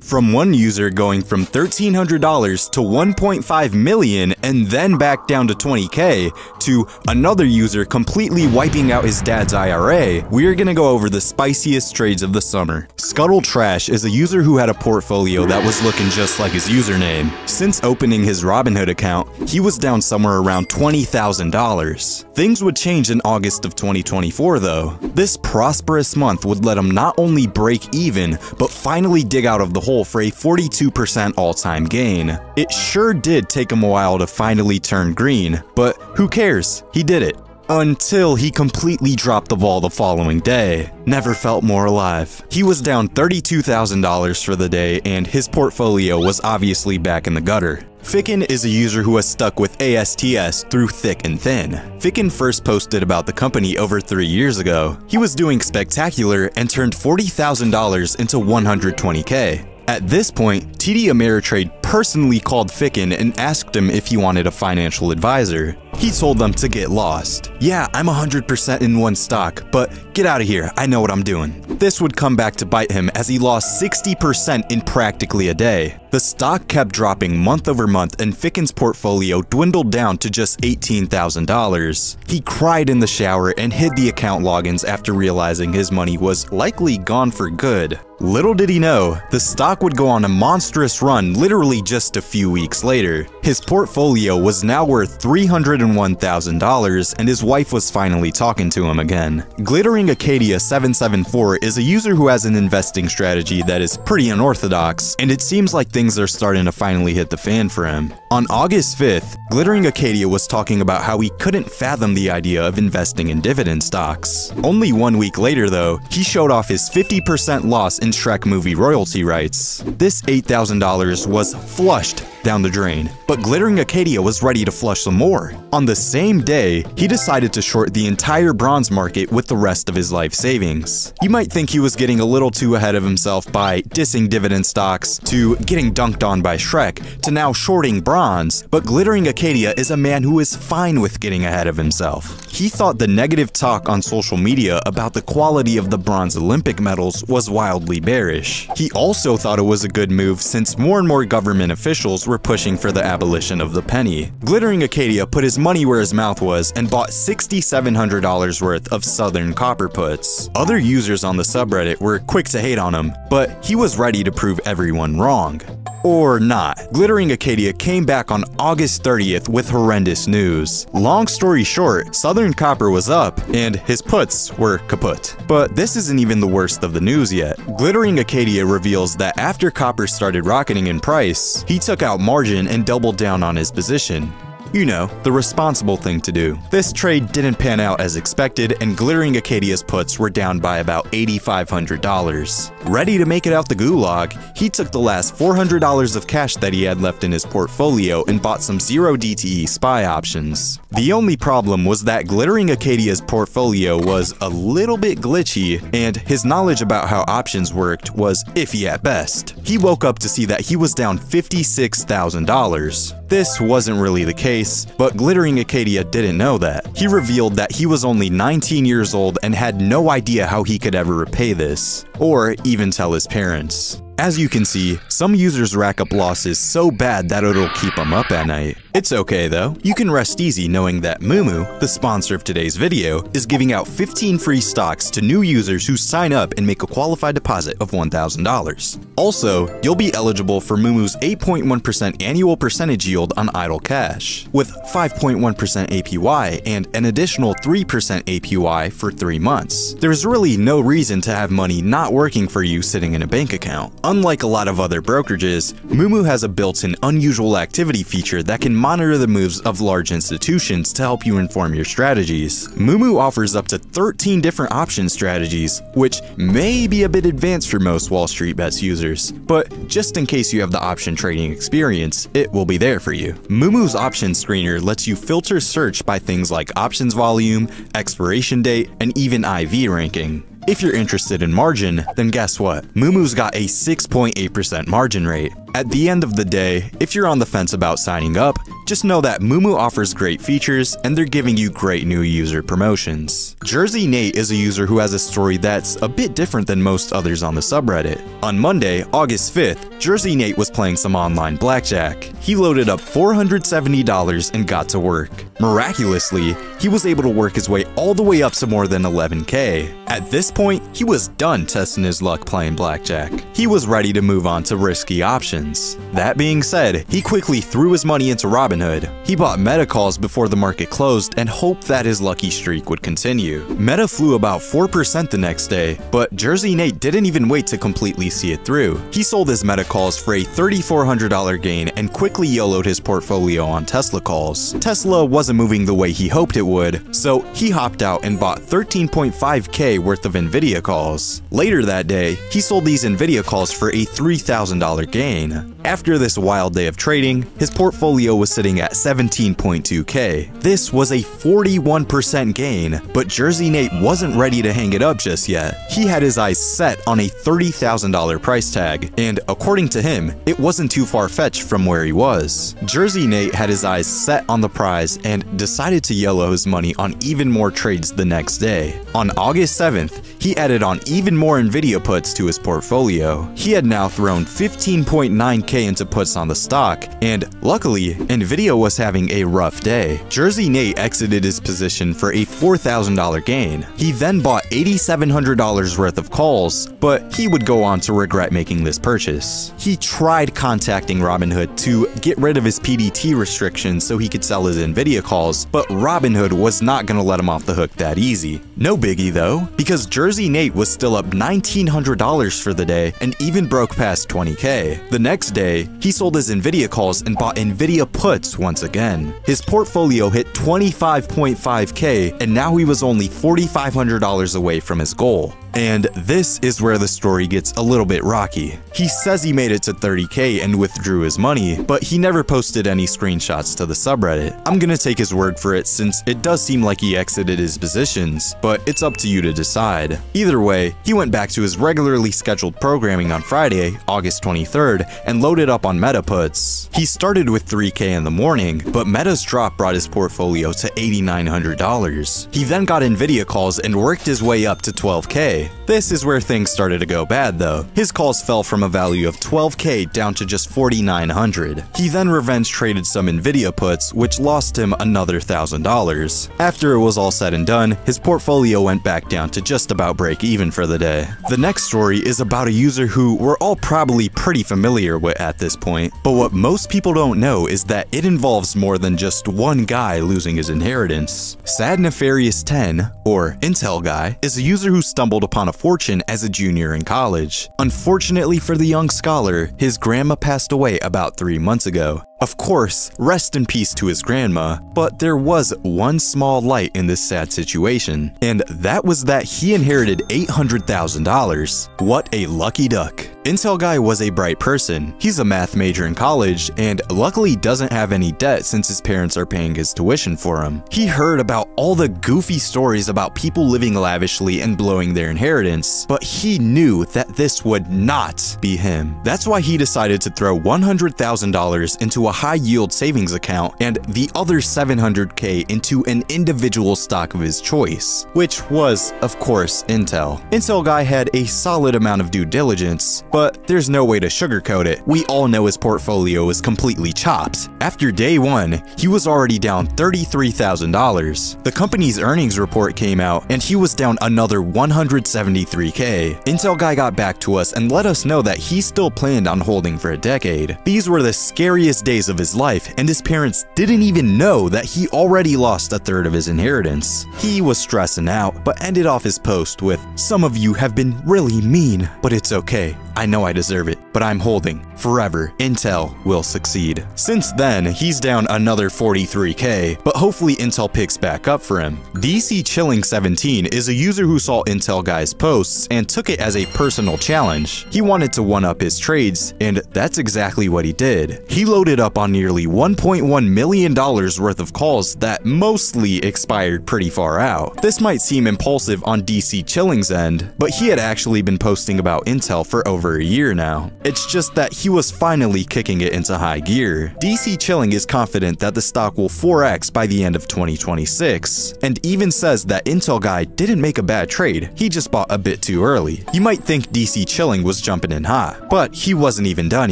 From one user going from $1,300 to $1.5 million and then back down to $20K, to another user completely wiping out his dad's IRA, we're gonna go over the spiciest trades of the summer. Scuttle Trash is a user who had a portfolio that was looking just like his username. Since opening his Robinhood account, he was down somewhere around $20,000. Things would change in August of 2024 though. This prosperous month would let him not only break even, but finally dig out of the hole for a 42% all-time gain. It sure did take him a while to finally turn green, but who cares? He did it. Until he completely dropped the ball the following day. Never felt more alive. He was down $32,000 for the day, and his portfolio was obviously back in the gutter. Ficken is a user who has stuck with ASTS through thick and thin. Ficken first posted about the company over 3 years ago. He was doing spectacular and turned $40,000 into $120K. At this point, TD Ameritrade personally called Ficken and asked him if he wanted a financial advisor. He told them to get lost. Yeah, I'm 100% in one stock, but get out of here, I know what I'm doing. This would come back to bite him as he lost 60% in practically a day. The stock kept dropping month over month and Ficken's portfolio dwindled down to just $18,000. He cried in the shower and hid the account logins after realizing his money was likely gone for good. Little did he know, the stock would go on a monstrous run literally just a few weeks later. His portfolio was now worth $301,000 and his wife was finally talking to him again. Glittering Acadia 774 is a user who has an investing strategy that is pretty unorthodox, and it seems like things are starting to finally hit the fan for him. On August 5th, Glittering Acadia was talking about how he couldn't fathom the idea of investing in dividend stocks. Only 1 week later though, he showed off his 50% loss in Shrek movie royalty rights. This $8,000 was flushed down the drain, but Glittering Acadia was ready to flush some more. On the same day, he decided to short the entire bronze market with the rest of his life savings. You might think he was getting a little too ahead of himself by dissing dividend stocks, to getting dunked on by Shrek, to now shorting bronze, but Glittering Acadia is a man who is fine with getting ahead of himself. He thought the negative talk on social media about the quality of the bronze Olympic medals was wildly bearish. He also thought it was a good move since more and more government officials were pushing for the abolition of the penny. Glittering Acadia put his money where his mouth was and bought $6,700 worth of Southern copper puts. Other users on the subreddit were quick to hate on him, but he was ready to prove everyone wrong. Or not. Glittering Acadia came back on August 30th with horrendous news. Long story short, Southern Copper was up, and his puts were kaput. But this isn't even the worst of the news yet. Glittering Acadia reveals that after copper started rocketing in price, he took out margin and doubled down on his position. You know, the responsible thing to do. This trade didn't pan out as expected, and Glittering Acadia's puts were down by about $8,500. Ready to make it out the gulag, he took the last $400 of cash that he had left in his portfolio and bought some 0 DTE SPY options. The only problem was that Glittering Acadia's portfolio was a little bit glitchy, and his knowledge about how options worked was iffy at best. He woke up to see that he was down $56,000. This wasn't really the case, but Glittering Acadia didn't know that. He revealed that he was only 19 years old and had no idea how he could ever repay this, or even tell his parents. As you can see, some users rack up losses so bad that it'll keep them up at night. It's okay though, you can rest easy knowing that Moomoo, the sponsor of today's video, is giving out 15 free stocks to new users who sign up and make a qualified deposit of $1,000. Also, you'll be eligible for Moomoo's 8.1% annual percentage yield on idle cash, with 5.1% APY and an additional 3% APY for 3 months. There's really no reason to have money not working for you sitting in a bank account. Unlike a lot of other brokerages, Moomoo has a built-in unusual activity feature that can monitor the moves of large institutions to help you inform your strategies. Moomoo offers up to 13 different option strategies, which may be a bit advanced for most WallStreetBets users, but just in case you have the option trading experience, it will be there for you. Moomoo's option screener lets you filter search by things like options volume, expiration date, and even IV ranking. If you're interested in margin, then guess what? Moomoo's got a 6.8% margin rate. At the end of the day, if you're on the fence about signing up, just know that Moomoo offers great features and they're giving you great new user promotions. Jersey Nate is a user who has a story that's a bit different than most others on the subreddit. On Monday, August 5th, Jersey Nate was playing some online blackjack. He loaded up $470 and got to work. Miraculously, he was able to work his way all the way up to more than 11K. At this point, he was done testing his luck playing blackjack. He was ready to move on to risky options. That being said, he quickly threw his money into Robinhood. He bought Meta calls before the market closed and hoped that his lucky streak would continue. Meta flew about 4% the next day, but Jersey Nate didn't even wait to completely see it through. He sold his Meta calls for a $3,400 gain and quickly YOLO'd his portfolio on Tesla calls. Tesla wasn't moving the way he hoped it would, so he hopped out and bought 13.5K worth of Nvidia calls. Later that day, he sold these Nvidia calls for a $3,000 gain. After this wild day of trading, his portfolio was sitting at 17.2K. This was a 41% gain, but Jersey Nate wasn't ready to hang it up just yet. He had his eyes set on a $30,000 price tag, and according to him, it wasn't too far-fetched from where he was. Jersey Nate had his eyes set on the prize and decided to YOLO his money on even more trades the next day. On August 7th, he added on even more Nvidia puts to his portfolio. He had now thrown 15.9K into puts on the stock, and luckily, Nvidia was having a rough day. Jersey Nate exited his position for a $4,000 gain. He then bought $8,700 worth of calls, but he would go on to regret making this purchase. He tried contacting Robinhood to get rid of his PDT restrictions so he could sell his Nvidia calls, but Robinhood was not going to let him off the hook that easy. No biggie though, because Jersey Nate was still up $1,900 for the day and even broke past 20K. The next day, he sold his Nvidia calls and bought Nvidia puts once again. His portfolio hit 25.5K and now he was only $4,500 away from his goal. And this is where the story gets a little bit rocky. He says he made it to 30K and withdrew his money, but he never posted any screenshots to the subreddit. I'm gonna take his word for it since it does seem like he exited his positions, but it's up to you to decide. Either way, he went back to his regularly scheduled programming on Friday, August 23rd, and loaded up on Meta puts. He started with 3K in the morning, but Meta's drop brought his portfolio to $8,900. He then got Nvidia calls and worked his way up to 12K. This is where things started to go bad though. His calls fell from a value of 12K down to just 4,900. He then revenge traded some Nvidia puts, which lost him another $1,000. After it was all said and done, his portfolio went back down to just about break even for the day. The next story is about a user who we're all probably pretty familiar with at this point, but what most people don't know is that it involves more than just one guy losing his inheritance. Sad Nefarious 10, or Intel Guy, is a user who stumbled upon a fortune as a junior in college. Unfortunately for the young scholar, his grandma passed away about 3 months ago. Of course, rest in peace to his grandma, but there was one small light in this sad situation, and that was that he inherited $800,000. What a lucky duck. Intel Guy was a bright person. He's a math major in college and luckily doesn't have any debt since his parents are paying his tuition for him. He heard about all the goofy stories about people living lavishly and blowing their inheritance, but he knew that this would not be him. That's why he decided to throw $100,000 into a high-yield savings account and the other $700K into an individual stock of his choice, which was, of course, Intel. Intel Guy had a solid amount of due diligence, but there's no way to sugarcoat it. We all know his portfolio was completely chopped. After day one, he was already down $33,000. The company's earnings report came out and he was down another $173K. Intel Guy got back to us and let us know that he still planned on holding for a decade. These were the scariest days of his life, and his parents didn't even know that he already lost a third of his inheritance. He was stressing out, but ended off his post with, "Some of you have been really mean, but it's okay. I know I deserve it, but I'm holding. Forever, Intel will succeed." Since then, he's down another 43K, but hopefully Intel picks back up for him. DC Chilling 17 is a user who saw Intel Guy's posts and took it as a personal challenge. He wanted to one-up his trades, and that's exactly what he did. He loaded up up on nearly $1.1 million worth of calls that mostly expired pretty far out. This might seem impulsive on DC Chilling's end, but he had actually been posting about Intel for over a year now. It's just that he was finally kicking it into high gear. DC Chilling is confident that the stock will 4x by the end of 2026, and even says that Intel guy didn't make a bad trade, he just bought a bit too early. You might think DC Chilling was jumping in hot, but he wasn't even done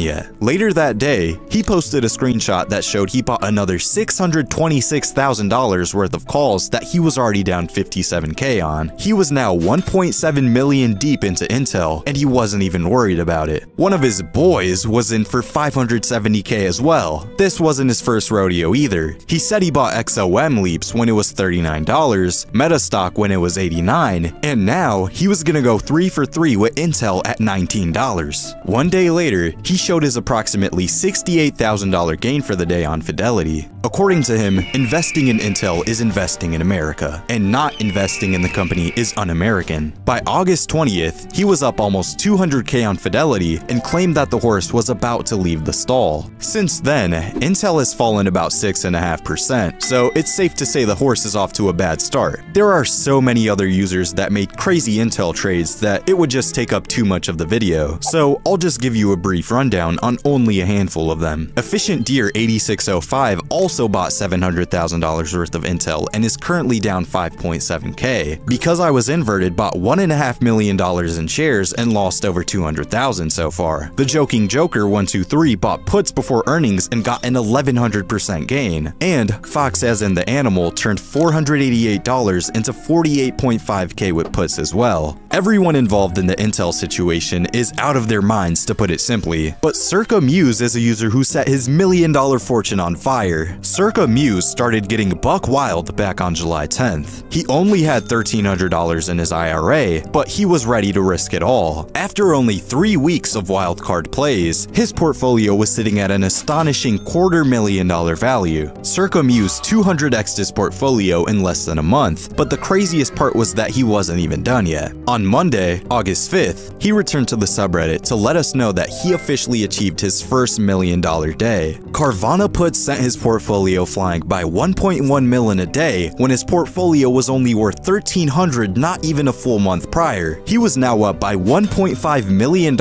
yet. Later that day, he posted a screenshot that showed he bought another $626,000 worth of calls that he was already down 57k on. He was now 1.7 million deep into Intel, and he wasn't even worried about it. One of his boys was in for 570k as well. This wasn't his first rodeo either. He said he bought XOM Leaps when it was $39, Metastock when it was $89, and now he was gonna go 3 for 3 with Intel at $19. One day later, he showed his approximately $68,000 gain for the day on Fidelity. According to him, investing in Intel is investing in America, and not investing in the company is un-American. By August 20th, he was up almost 200k on Fidelity and claimed that the horse was about to leave the stall. Since then, Intel has fallen about 6.5%, so it's safe to say the horse is off to a bad start. There are so many other users that made crazy Intel trades that it would just take up too much of the video, so I'll just give you a brief rundown on only a handful of them. Efficient Deer 8605 also bought $700,000 worth of Intel and is currently down 5.7k. Because I Was Inverted bought $1.5 million in shares and lost over $200,000 so far. The Joking Joker 123 bought puts before earnings and got an 1100% gain. And Fox as in the Animal turned $488 into 48.5k with puts as well. Everyone involved in the Intel situation is out of their minds, to put it simply. But Circa Muse is a user who set his $1 million fortune on fire. Circa Muse started getting buck wild back on July 10th. He only had $1,300 in his IRA, but he was ready to risk it all. After only 3 weeks of wildcard plays, his portfolio was sitting at an astonishing $250,000 value. Circa Muse 200x'd his portfolio in less than a month, but the craziest part was that he wasn't even done yet. On Monday, August 5th, he returned to the subreddit to let us know that he officially achieved his first $1 million day. Carvana Puts sent his portfolio flying by 1.1 mil in a day when his portfolio was only worth $1,300 not even a full month prior. He was now up by $1.5 million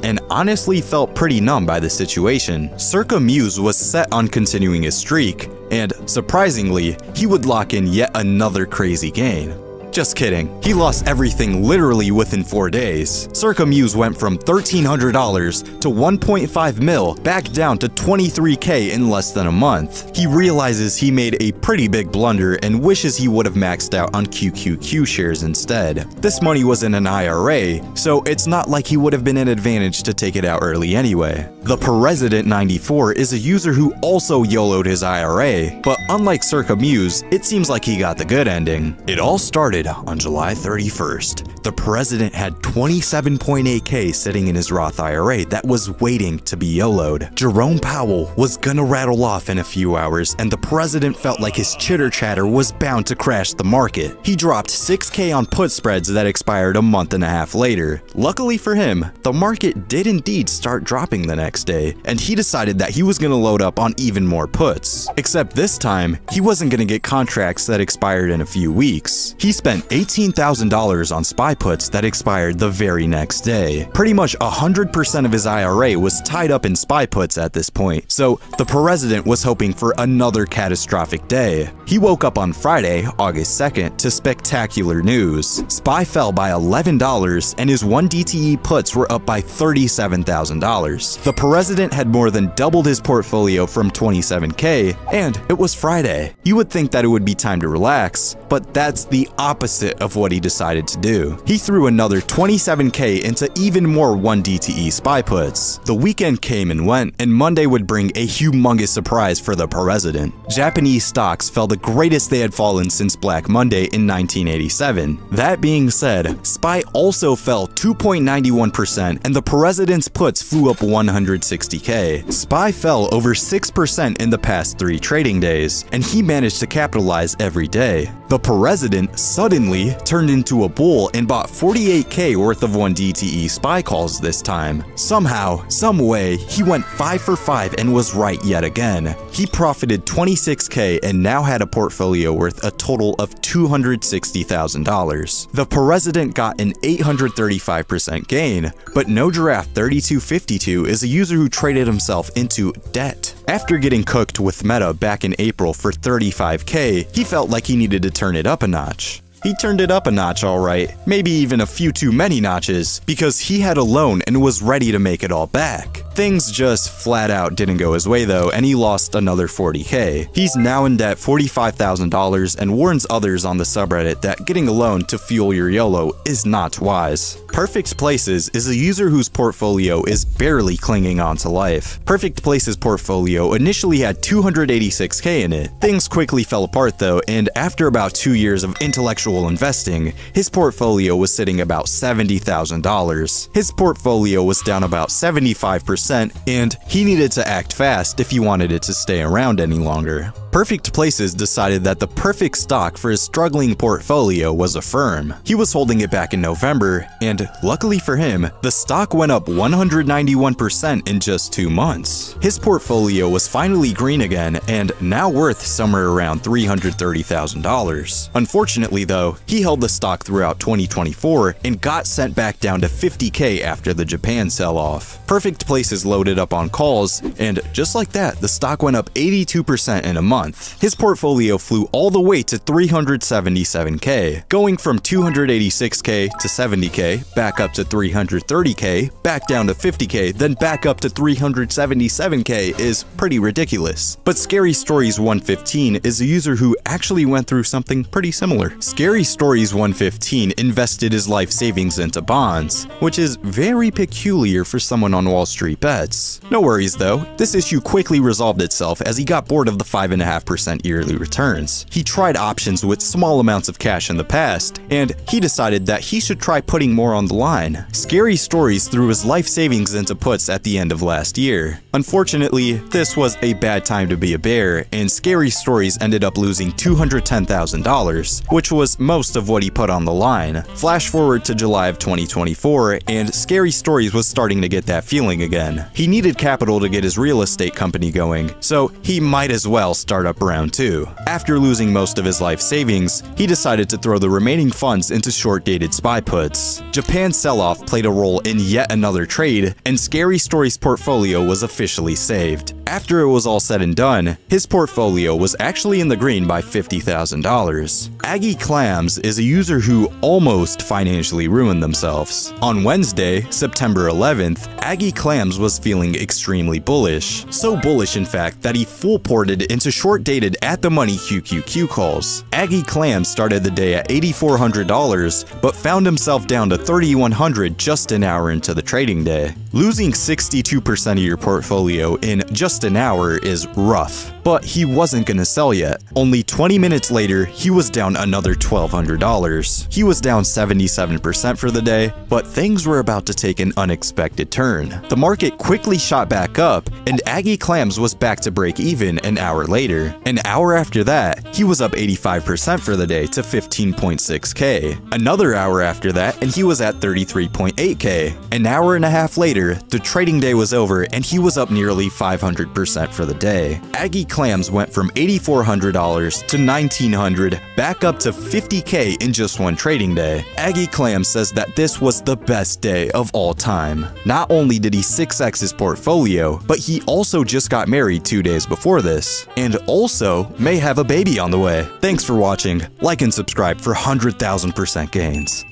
and honestly felt pretty numb by the situation. Circa Muse was set on continuing his streak, and surprisingly, he would lock in yet another crazy gain. Just kidding. He lost everything literally within 4 days. Circa Muse went from $1,300 to 1.5 mil back down to 23k in less than a month. He realizes he made a pretty big blunder and wishes he would have maxed out on QQQ shares instead. This money was in an IRA, so it's not like he would have been an advantage to take it out early anyway. The President 94 is a user who also YOLO'd his IRA, but unlike Circa Muse, it seems like he got the good ending. It all started on July 31st. The president had 27.8k sitting in his Roth IRA that was waiting to be YOLO'd. Jerome Powell was gonna rattle off in a few hours, and the president felt like his chitter chatter was bound to crash the market. He dropped 6k on put spreads that expired a month and a half later. Luckily for him, the market did indeed start dropping the next day, and he decided that he was gonna load up on even more puts. Except this time, he wasn't gonna get contracts that expired in a few weeks. He spent $18,000 on SPY puts that expired the very next day. Pretty much 100% of his IRA was tied up in SPY puts at this point, so the president was hoping for another catastrophic day. He woke up on Friday, August 2nd, to spectacular news. SPY fell by $11 and his 1DTE puts were up by $37,000. The president had more than doubled his portfolio from 27k, and it was Friday. You would think that it would be time to relax, but that's the opposite of what he decided to do. He threw another 27k into even more 1DTE SPY puts. The weekend came and went, and Monday would bring a humongous surprise for the president. Japanese stocks fell the greatest they had fallen since Black Monday in 1987. That being said, SPY also fell 2.91%, and the president's puts flew up 160k. SPY fell over 6% in the past 3 trading days, and he managed to capitalize every day. The president suddenly suddenly turned into a bull and bought 48K worth of 1 DTE SPY calls this time. Somehow, some way, he went 5 for 5 and was right yet again. He profited 26K and now had a portfolio worth a total of $260,000. The president got an 835% gain, but No Giraffe 3252 is a user who traded himself into debt. After getting cooked with Meta back in April for 35K, he felt like he needed to turn it up a notch. He turned it up a notch alright, maybe even a few too many notches, because he had a loan and was ready to make it all back. Things just flat out didn't go his way though, and he lost another 40K. He's now in debt $45,000 and warns others on the subreddit that getting a loan to fuel your YOLO is not wise. Perfect Places is a user whose portfolio is barely clinging on to life. Perfect Places' portfolio initially had 286K in it. Things quickly fell apart though, and after about 2 years of intellectual investing, his portfolio was sitting about $70,000. His portfolio was down about 75%, and he needed to act fast if he wanted it to stay around any longer. Perfect Places decided that the perfect stock for his struggling portfolio was Affirm. He was holding it back in November, and luckily for him, the stock went up 191% in just 2 months. His portfolio was finally green again, and now worth somewhere around $330,000. Unfortunately though, he held the stock throughout 2024 and got sent back down to 50K after the Japan sell-off. Perfect Places loaded up on calls, and just like that, the stock went up 82% in a month. His portfolio flew all the way to 377K, going from 286K to 70K, back up to 330K, back down to 50K, then back up to 377K is pretty ridiculous. But Scary Stories 115 is a user who actually went through something pretty similar. Scary Stories 115 invested his life savings into bonds, which is very peculiar for someone on Wall Street Bets. No worries though, this issue quickly resolved itself as he got bored of the 5.5% yearly returns. He tried options with small amounts of cash in the past, and he decided that he should try putting more on the line. Scary Stories threw his life savings into puts at the end of last year. Unfortunately, this was a bad time to be a bear, and Scary Stories ended up losing $210,000, which was most of what he put on the line. Flash forward to July of 2024, and Scary Stories was starting to get that feeling again. He needed capital to get his real estate company going, so he might as well start up round 2. After losing most of his life savings, he decided to throw the remaining funds into short-dated SPY puts. Japan's sell-off played a role in yet another trade, and Scary Stories' portfolio was officially saved. After it was all said and done, his portfolio was actually in the green by $50,000. Aggie Clams is a user who almost financially ruined themselves. On Wednesday, September 11th, Aggie Clams was feeling extremely bullish. So bullish in fact that he full ported into short-dated at-the-money QQQ calls. Aggie Clams started the day at $8,400, but found himself down to $3,100 just an hour into the trading day. Losing 62% of your portfolio in just an hour is rough, but he wasn't gonna sell yet. Only 20 minutes later, he was down another $1,200. He was down 77% for the day, but things were about to take an unexpected turn. The market quickly shot back up, and Aggie Clams was back to break even an hour later. An hour after that, he was up 85% for the day to 15.6K. Another hour after that, and he was at 33.8K. An hour and a half later, the trading day was over, and he was up nearly 500% for the day. Aggie Clams went from $8,400 to $1,900, back up to 50K in just one trading day. Aggie Clams says that this was the best day of all time. Not only did he 6x his portfolio, but he also just got married 2 days before this, and also may have a baby on the way. Thanks for watching. Like and subscribe for 100,000% gains.